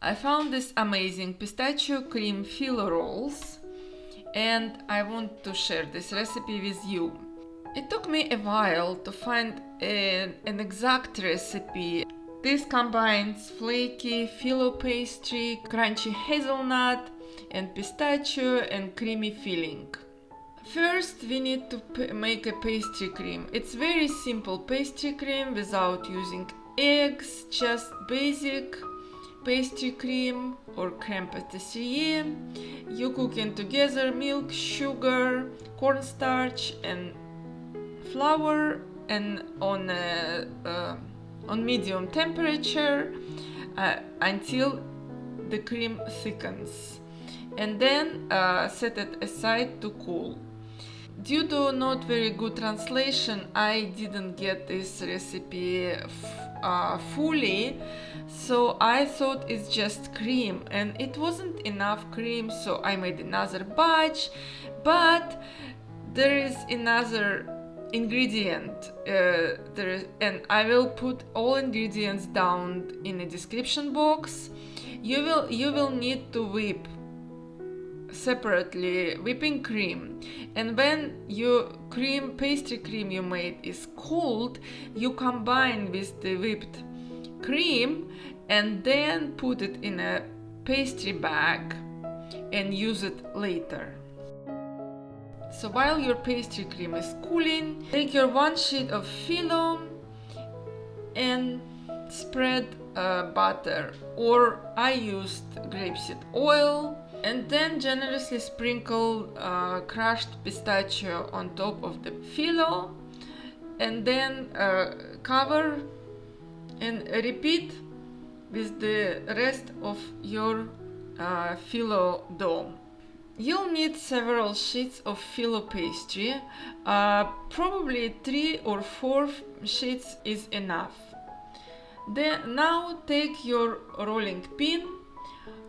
I found this amazing pistachio cream filo rolls and I want to share this recipe with you. It took me a while to find an exact recipe. This combines flaky filo pastry, crunchy hazelnut, and pistachio and creamy filling. First, we need to make a pastry cream. It's very simple pastry cream without using eggs, just basic pastry cream or crème pâtissier. You cook in together milk, sugar, cornstarch, and flour, and on medium temperature until the cream thickens, and then set it aside to cool. Due to not very good translation, I didn't get this recipe fully, so I thought it's just cream, and it wasn't enough cream, so I made another batch. But there is another ingredient, and I will put all ingredients down in the description box. You will need to whip separately whipping cream, and when your pastry cream you made is cooled, you combine with the whipped cream and then put it in a pastry bag and use it later. So while your pastry cream is cooling, take your 1 sheet of filo and spread butter, or I used grapeseed oil, and then generously sprinkle crushed pistachio on top of the filo, and then cover and repeat with the rest of your filo dough. You'll need several sheets of filo pastry, probably 3 or 4 sheets is enough. Then now take your rolling pin,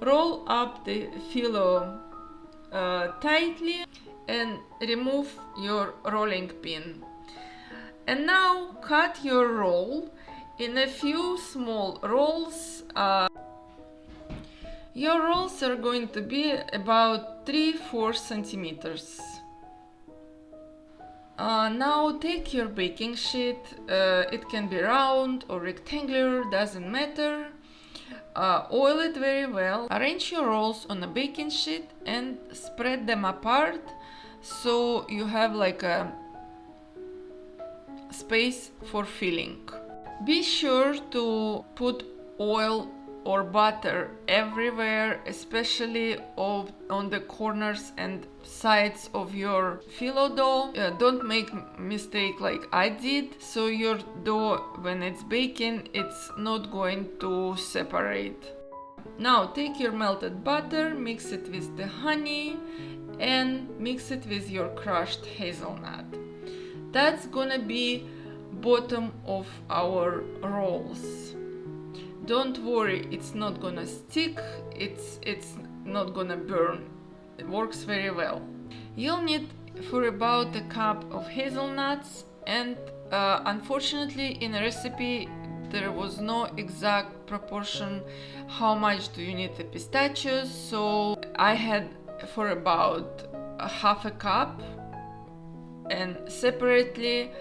roll up the filo tightly and remove your rolling pin. And now cut your roll in a few small rolls. Your rolls are going to be about 3-4 centimeters. Now take your baking sheet, it can be round or rectangular, doesn't matter. Oil it very well. Arrange your rolls on a baking sheet and spread them apart so you have like a space for filling. Be sure to put oil or butter everywhere, especially on the corners and sides of your filo dough. Don't make mistake like I did, so your dough when it's baking it's not going to separate. Now take your melted butter, mix it with the honey and mix it with your crushed hazelnut. That's gonna be bottom of our rolls. Don't worry, it's not gonna stick, it's not gonna burn. It works very well. You'll need for about a cup of hazelnuts, and unfortunately in a recipe there was no exact proportion how much do you need the pistachios, so I had for about half a cup, and separately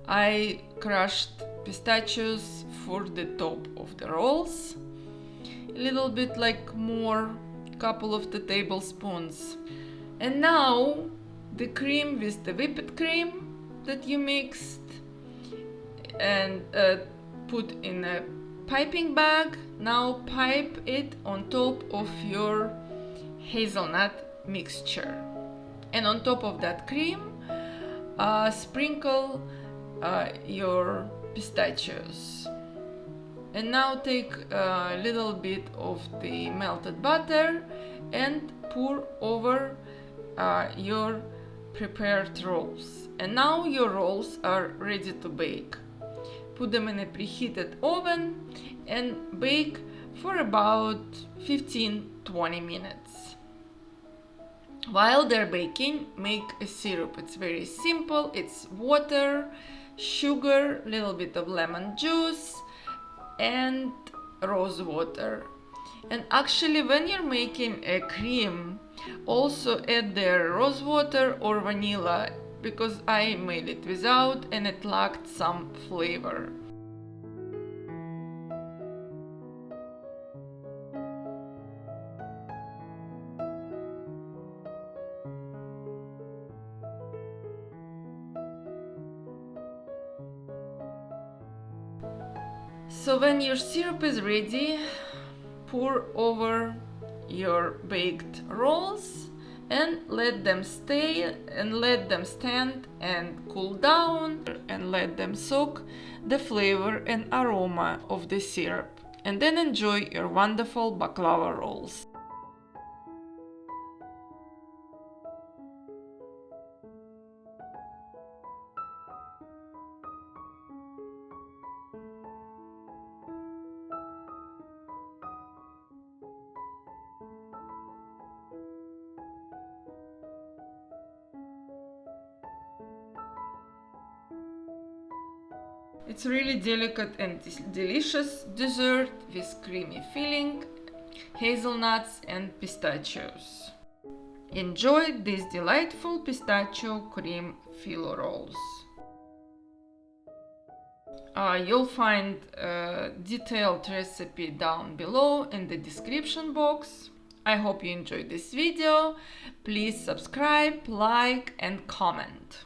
I crushed pistachios for the top of the rolls, a little bit like more, couple of the tablespoons. And now the cream with the whipped cream that you mixed and put in a piping bag. Now pipe it on top of your hazelnut mixture, and on top of that cream sprinkle your pistachios. And now take a little bit of the melted butter and pour over your prepared rolls. And now your rolls are ready to bake. Put them in a preheated oven and bake for about 15-20 minutes. While they're baking, make a syrup. It's very simple. It's water, sugar, little bit of lemon juice, and rose water. And actually, when you're making a cream, also add there rose water or vanilla, because I made it without and it lacked some flavor. So when your syrup is ready, pour over your baked rolls and let them stand and cool down, and let them soak the flavor and aroma of the syrup, and then enjoy your wonderful baklava rolls. It's really delicate and delicious dessert with creamy filling, hazelnuts and pistachios. Enjoy these delightful pistachio cream filo rolls. You'll find a detailed recipe down below in the description box. I hope you enjoyed this video. Please subscribe, like and comment.